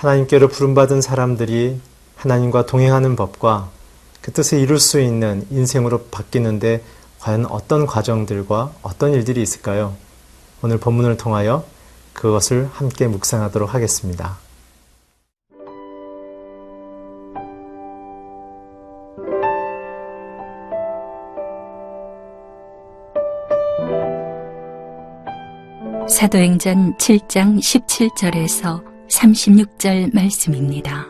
하나님께로 부름받은 사람들이 하나님과 동행하는 법과 그 뜻을 이룰 수 있는 인생으로 바뀌는데 과연 어떤 과정들과 어떤 일들이 있을까요? 오늘 본문을 통하여 그것을 함께 묵상하도록 하겠습니다. 사도행전 7장 17절에서 36절 말씀입니다.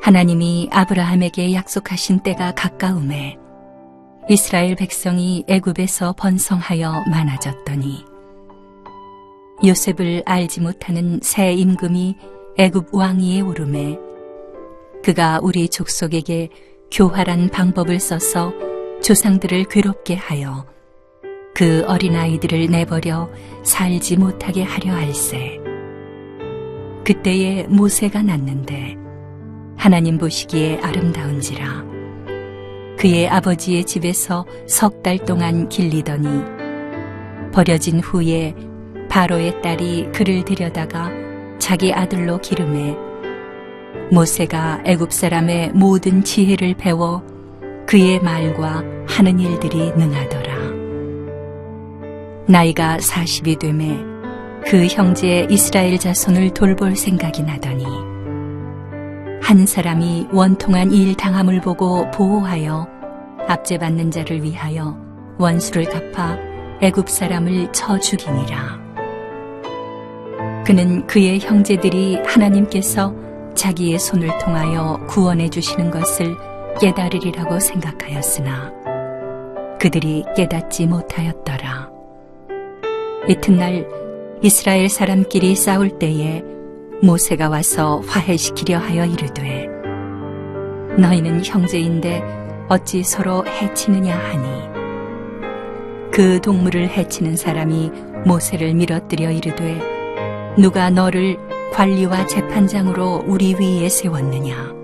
하나님이 아브라함에게 약속하신 때가 가까우매 이스라엘 백성이 애굽에서 번성하여 많아졌더니 요셉을 알지 못하는 새 임금이 애굽 왕위에 오르매 그가 우리 족속에게 교활한 방법을 써서 조상들을 괴롭게 하여 그 어린아이들을 내버려 살지 못하게 하려 할세. 그때에 모세가 났는데 하나님 보시기에 아름다운지라 그의 아버지의 집에서 3달 동안 길리더니 버려진 후에 바로의 딸이 그를 데려다가 자기 아들로 기르매 모세가 애굽 사람의 모든 지혜를 배워 그의 말과 하는 일들이 능하더라. 나이가 40이 되매 그 형제 이스라엘 자손을 돌볼 생각이 나더니 한 사람이 원통한 일 당함을 보고 보호하여 압제받는 자를 위하여 원수를 갚아 애굽 사람을 쳐 죽이니라. 그는 그의 형제들이 하나님께서 자기의 손을 통하여 구원해 주시는 것을 깨달으리라고 생각하였으나 그들이 깨닫지 못하였더라. 이튿날 이스라엘 사람끼리 싸울 때에 모세가 와서 화해시키려 하여 이르되 너희는 형제인데 어찌 서로 해치느냐 하니 그 동물을 해치는 사람이 모세를 밀어뜨려 이르되 누가 너를 관리와 재판장으로 우리 위에 세웠느냐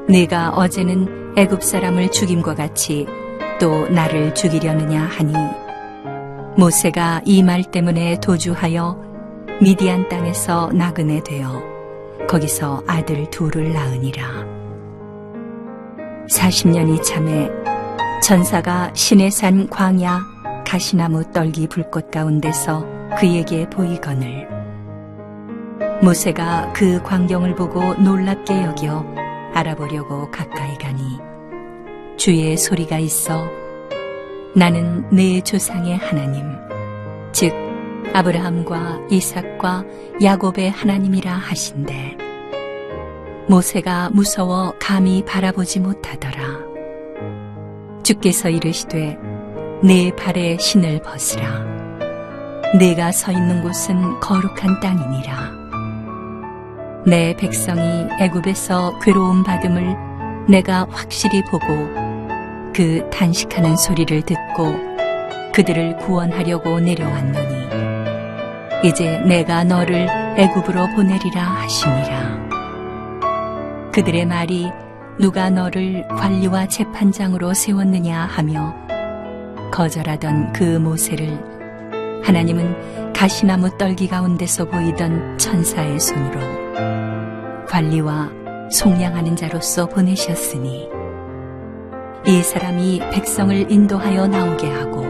네가 어제는 애굽 사람을 죽임과 같이 또 나를 죽이려느냐 하니 모세가 이 말 때문에 도주하여 미디안 땅에서 나그네 되어 거기서 아들 둘을 낳으니라. 40년이 참에 천사가 시내산 광야 가시나무 떨기 불꽃 가운데서 그에게 보이거늘 모세가 그 광경을 보고 놀랍게 여겨 알아보려고 가까이 가니 주의 소리가 있어 나는 내 조상의 하나님 즉 아브라함과 이삭과 야곱의 하나님이라 하신대 모세가 무서워 감히 바라보지 못하더라. 주께서 이르시되 내 발에 신을 벗으라. 내가 서 있는 곳은 거룩한 땅이니라. 내 백성이 애굽에서 괴로움 받음을 내가 확실히 보고 그 탄식하는 소리를 듣고 그들을 구원하려고 내려왔노니 이제 내가 너를 애굽으로 보내리라 하시니라. 그들의 말이 누가 너를 관리와 재판장으로 세웠느냐 하며 거절하던 그 모세를 하나님은 가시나무 떨기 가운데서 보이던 천사의 손으로 관리와 속량하는 자로서 보내셨으니 이 사람이 백성을 인도하여 나오게 하고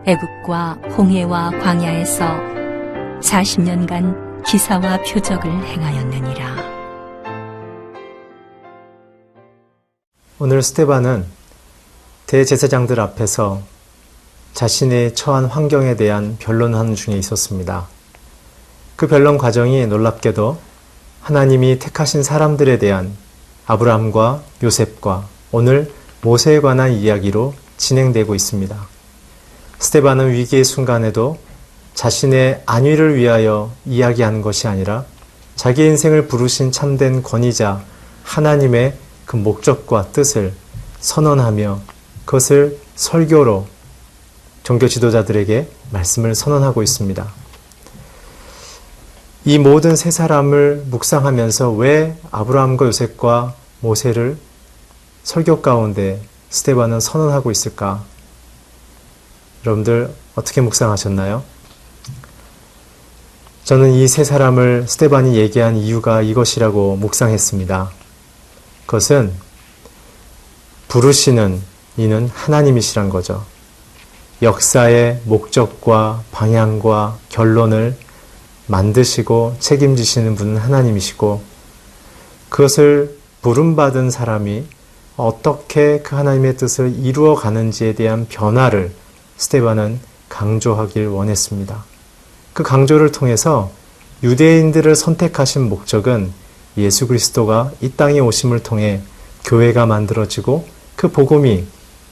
애굽과 홍해와 광야에서 40년간 기사와 표적을 행하였느니라. 오늘 스데반은 대제사장들 앞에서 자신의 처한 환경에 대한 변론하는 중에 있었습니다. 그 변론 과정이 놀랍게도 하나님이 택하신 사람들에 대한 아브라함과 요셉과 오늘 모세에 관한 이야기로 진행되고 있습니다. 스데반은 위기의 순간에도 자신의 안위를 위하여 이야기하는 것이 아니라 자기 인생을 부르신 참된 권위자 하나님의 그 목적과 뜻을 선언하며 그것을 설교로 종교 지도자들에게 말씀을 선언하고 있습니다. 이 모든 세 사람을 묵상하면서 왜 아브라함과 요셉과 모세를 설교 가운데 스데반은 선언하고 있을까? 여러분들 어떻게 묵상하셨나요? 저는 이 세 사람을 스데반이 얘기한 이유가 이것이라고 묵상했습니다. 그것은 부르시는 이는 하나님이시란 거죠. 역사의 목적과 방향과 결론을 만드시고 책임지시는 분은 하나님이시고, 그것을 부름받은 사람이 어떻게 그 하나님의 뜻을 이루어 가는지에 대한 변화를 스데반은 강조하길 원했습니다. 그 강조를 통해서 유대인들을 선택하신 목적은 예수 그리스도가 이 땅에 오심을 통해 교회가 만들어지고 그 복음이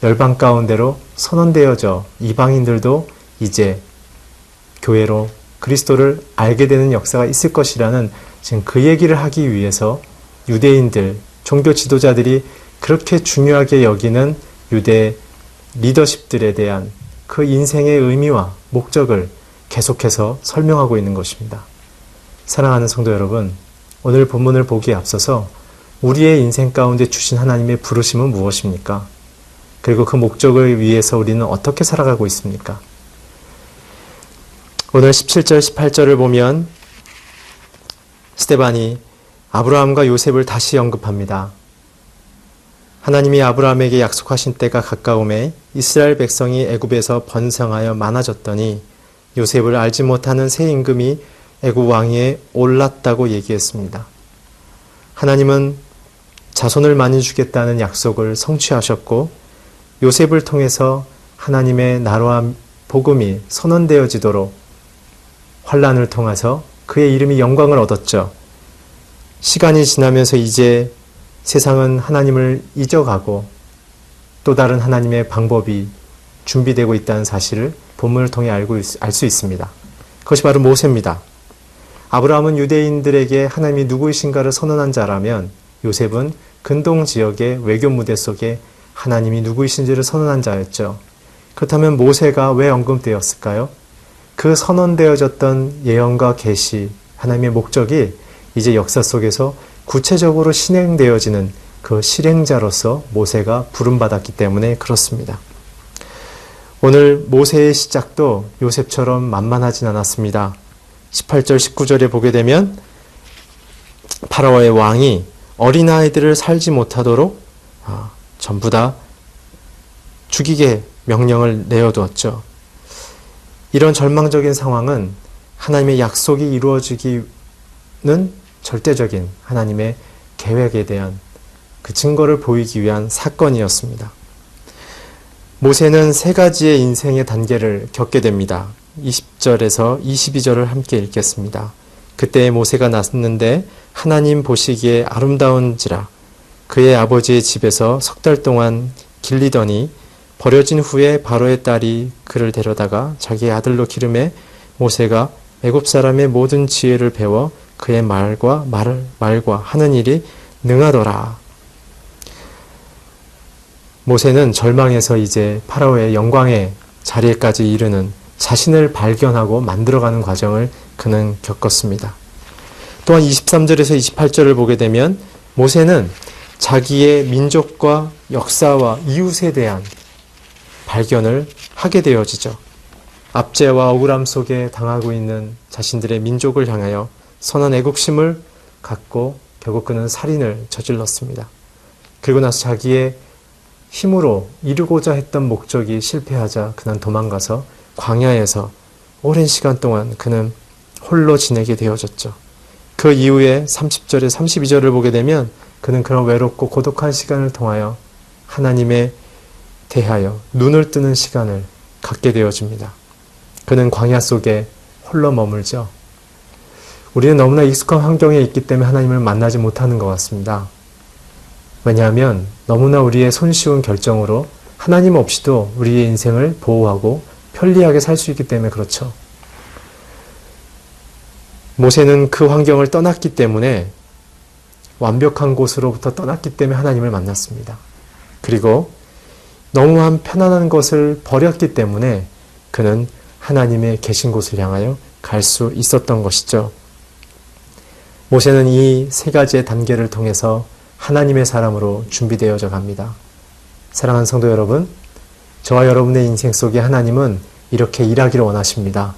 열방 가운데로 선언되어져 이방인들도 이제 교회로 그리스도를 알게 되는 역사가 있을 것이라는 지금 그 얘기를 하기 위해서 유대인들, 종교 지도자들이 그렇게 중요하게 여기는 유대 리더십들에 대한 그 인생의 의미와 목적을 계속해서 설명하고 있는 것입니다. 사랑하는 성도 여러분, 오늘 본문을 보기에 앞서서 우리의 인생 가운데 주신 하나님의 부르심은 무엇입니까? 그리고 그 목적을 위해서 우리는 어떻게 살아가고 있습니까? 오늘 17절, 18절을 보면 스데반이 아브라함과 요셉을 다시 언급합니다. 하나님이 아브라함에게 약속하신 때가 가까움에 이스라엘 백성이 애굽에서 번성하여 많아졌더니 요셉을 알지 못하는 새 임금이 애굽 왕위에 올랐다고 얘기했습니다. 하나님은 자손을 많이 주겠다는 약속을 성취하셨고 요셉을 통해서 하나님의 나라와 복음이 선언되어지도록 환란을 통해서 그의 이름이 영광을 얻었죠. 시간이 지나면서 이제 세상은 하나님을 잊어가고 또 다른 하나님의 방법이 준비되고 있다는 사실을 본문을 통해 알 수 있습니다. 그것이 바로 모세입니다. 아브라함은 유대인들에게 하나님이 누구이신가를 선언한 자라면 요셉은 근동 지역의 외교 무대 속에 하나님이 누구이신지를 선언한 자였죠. 그렇다면 모세가 왜 언급되었을까요? 그 선언되어졌던 예언과 계시, 하나님의 목적이 이제 역사 속에서 구체적으로 실행되어지는 그 실행자로서 모세가 부름받았기 때문에 그렇습니다. 오늘 모세의 시작도 요셉처럼 만만하진 않았습니다. 18절, 19절에 보게 되면 파라오의 왕이 어린아이들을 살지 못하도록 전부 다 죽이게 명령을 내어두었죠. 이런 절망적인 상황은 하나님의 약속이 이루어지기는 절대적인 하나님의 계획에 대한 그 증거를 보이기 위한 사건이었습니다. 모세는 세 가지의 인생의 단계를 겪게 됩니다. 20절에서 22절을 함께 읽겠습니다. 그때 모세가 났는데 하나님 보시기에 아름다운지라 그의 아버지의 집에서 석 달 동안 길리더니 버려진 후에 바로의 딸이 그를 데려다가 자기의 아들로 기름해 모세가 애굽 사람의 모든 지혜를 배워 그의 말과 하는 일이 능하더라. 모세는 절망에서 이제 파라오의 영광의 자리에까지 이르는 자신을 발견하고 만들어가는 과정을 그는 겪었습니다. 또한 23절에서 28절을 보게 되면 모세는 자기의 민족과 역사와 이웃에 대한 발견을 하게 되어지죠. 압제와 억울함 속에 당하고 있는 자신들의 민족을 향하여 선한 애국심을 갖고 결국 그는 살인을 저질렀습니다. 그리고 나서 자기의 힘으로 이루고자 했던 목적이 실패하자 그는 도망가서 광야에서 오랜 시간 동안 그는 홀로 지내게 되어졌죠. 그 이후에 30절에 32절을 보게 되면 그는 그런 외롭고 고독한 시간을 통하여 하나님에 대하여 눈을 뜨는 시간을 갖게 되어집니다. 그는 광야 속에 홀로 머물죠. 우리는 너무나 익숙한 환경에 있기 때문에 하나님을 만나지 못하는 것 같습니다. 왜냐하면 너무나 우리의 손쉬운 결정으로 하나님 없이도 우리의 인생을 보호하고 편리하게 살 수 있기 때문에 그렇죠. 모세는 그 환경을 떠났기 때문에 완벽한 곳으로부터 떠났기 때문에 하나님을 만났습니다. 그리고 너무한 편안한 것을 버렸기 때문에 그는 하나님의 계신 곳을 향하여 갈 수 있었던 것이죠. 모세는 이 세 가지의 단계를 통해서 하나님의 사람으로 준비되어져 갑니다. 사랑하는 성도 여러분, 저와 여러분의 인생 속에 하나님은 이렇게 일하기를 원하십니다.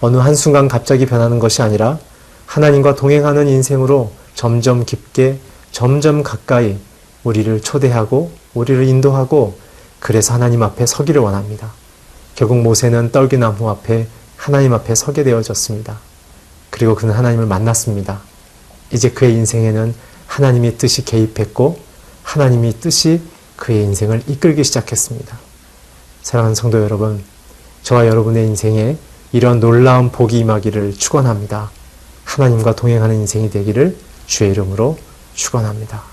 어느 한순간 갑자기 변하는 것이 아니라 하나님과 동행하는 인생으로 점점 깊게, 점점 가까이 우리를 초대하고 우리를 인도하고 그래서 하나님 앞에 서기를 원합니다. 결국 모세는 떨기나무 앞에 하나님 앞에 서게 되어졌습니다. 그리고 그는 하나님을 만났습니다. 이제 그의 인생에는 하나님의 뜻이 개입했고 하나님의 뜻이 그의 인생을 이끌기 시작했습니다. 사랑하는 성도 여러분, 저와 여러분의 인생에 이런 놀라운 복이 임하기를 축원합니다. 하나님과 동행하는 인생이 되기를 주의 이름으로 축원합니다.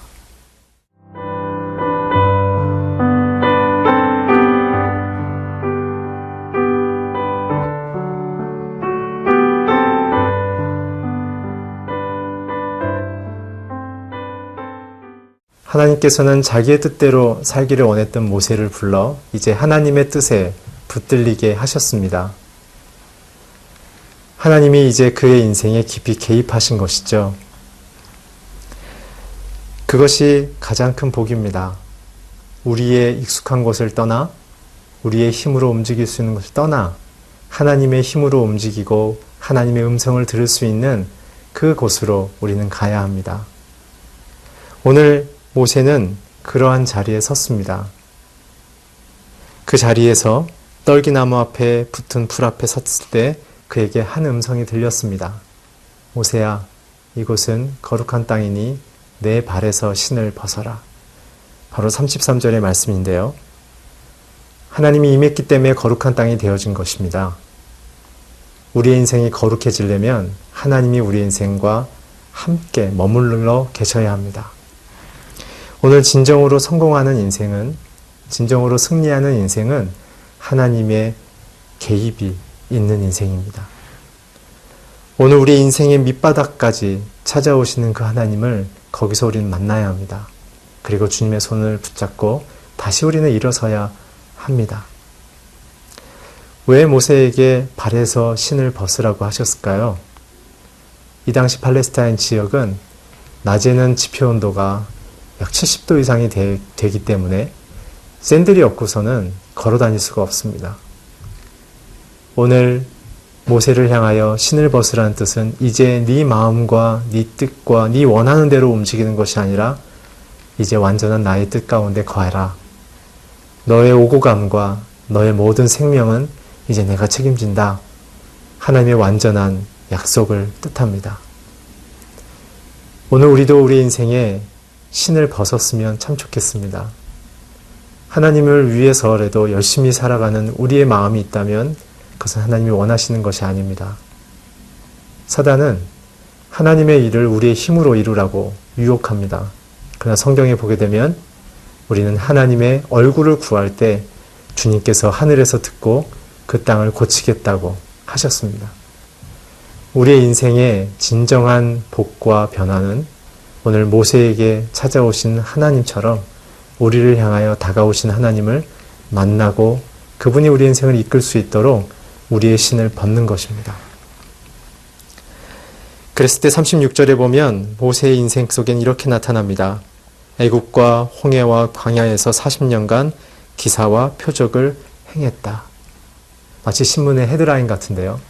하나님께서는 자기의 뜻대로 살기를 원했던 모세를 불러 이제 하나님의 뜻에 붙들리게 하셨습니다. 하나님이 이제 그의 인생에 깊이 개입하신 것이죠. 그것이 가장 큰 복입니다. 우리의 익숙한 곳을 떠나 우리의 힘으로 움직일 수 있는 것을 떠나 하나님의 힘으로 움직이고 하나님의 음성을 들을 수 있는 그곳으로 우리는 가야 합니다. 오늘 모세는 그러한 자리에 섰습니다. 그 자리에서 떨기나무 앞에 붙은 풀 앞에 섰을 때 그에게 한 음성이 들렸습니다. 모세야, 이곳은 거룩한 땅이니 내 발에서 신을 벗어라. 바로 33절의 말씀인데요. 하나님이 임했기 때문에 거룩한 땅이 되어진 것입니다. 우리의 인생이 거룩해지려면 하나님이 우리의 인생과 함께 머물러 계셔야 합니다. 오늘 진정으로 성공하는 인생은, 진정으로 승리하는 인생은 하나님의 개입이 있는 인생입니다. 오늘 우리 인생의 밑바닥까지 찾아오시는 그 하나님을 거기서 우리는 만나야 합니다. 그리고 주님의 손을 붙잡고 다시 우리는 일어서야 합니다. 왜 모세에게 발에서 신을 벗으라고 하셨을까요? 이 당시 팔레스타인 지역은 낮에는 지표온도가 약 70도 이상이 되기 때문에 샌들이 없고서는 걸어 다닐 수가 없습니다. 오늘 모세를 향하여 신을 벗으라는 뜻은 이제 네 마음과 네 뜻과 네 원하는 대로 움직이는 것이 아니라 이제 완전한 나의 뜻 가운데 거해라. 너의 오고감과 너의 모든 생명은 이제 내가 책임진다. 하나님의 완전한 약속을 뜻합니다. 오늘 우리도 우리 인생에 신을 벗었으면 참 좋겠습니다. 하나님을 위해서라도 열심히 살아가는 우리의 마음이 있다면 그것은 하나님이 원하시는 것이 아닙니다. 사단은 하나님의 일을 우리의 힘으로 이루라고 유혹합니다. 그러나 성경에 보게 되면 우리는 하나님의 얼굴을 구할 때 주님께서 하늘에서 듣고 그 땅을 고치겠다고 하셨습니다. 우리의 인생의 진정한 복과 변화는 오늘 모세에게 찾아오신 하나님처럼 우리를 향하여 다가오신 하나님을 만나고 그분이 우리 인생을 이끌 수 있도록 우리의 신을 벗는 것입니다. 그랬을 때 36절에 보면 모세의 인생 속엔 이렇게 나타납니다. 애국과 홍해와 광야에서 40년간 기사와 표적을 행했다. 마치 신문의 헤드라인 같은데요.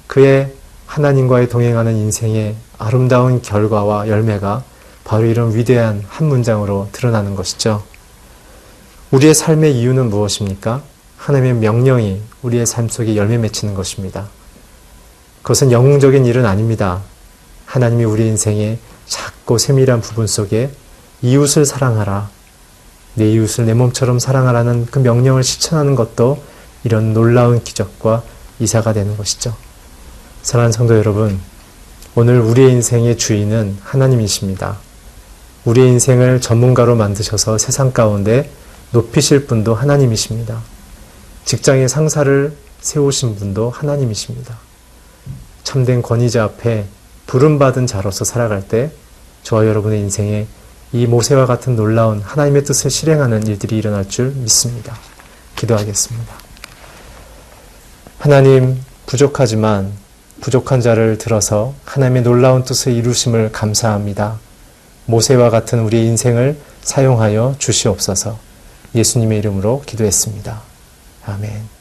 그의 하나님과의 동행하는 인생의 아름다운 결과와 열매가 바로 이런 위대한 한 문장으로 드러나는 것이죠. 우리의 삶의 이유는 무엇입니까? 하나님의 명령이 우리의 삶 속에 열매 맺히는 것입니다. 그것은 영웅적인 일은 아닙니다. 하나님이 우리 인생의 작고 세밀한 부분 속에 이웃을 사랑하라, 내 이웃을 내 몸처럼 사랑하라는 그 명령을 실천하는 것도 이런 놀라운 기적과 이사가 되는 것이죠. 사랑하는 성도 여러분, 오늘 우리의 인생의 주인은 하나님이십니다. 우리의 인생을 전문가로 만드셔서 세상 가운데 높이실 분도 하나님이십니다. 직장의 상사를 세우신 분도 하나님이십니다. 참된 권위자 앞에 부름받은 자로서 살아갈 때 저와 여러분의 인생에 이 모세와 같은 놀라운 하나님의 뜻을 실행하는 일들이 일어날 줄 믿습니다. 기도하겠습니다. 하나님, 부족하지만 부족한 자를 들어서 하나님의 놀라운 뜻을 이루심을 감사합니다. 모세와 같은 우리의 인생을 사용하여 주시옵소서. 예수님의 이름으로 기도했습니다. 아멘.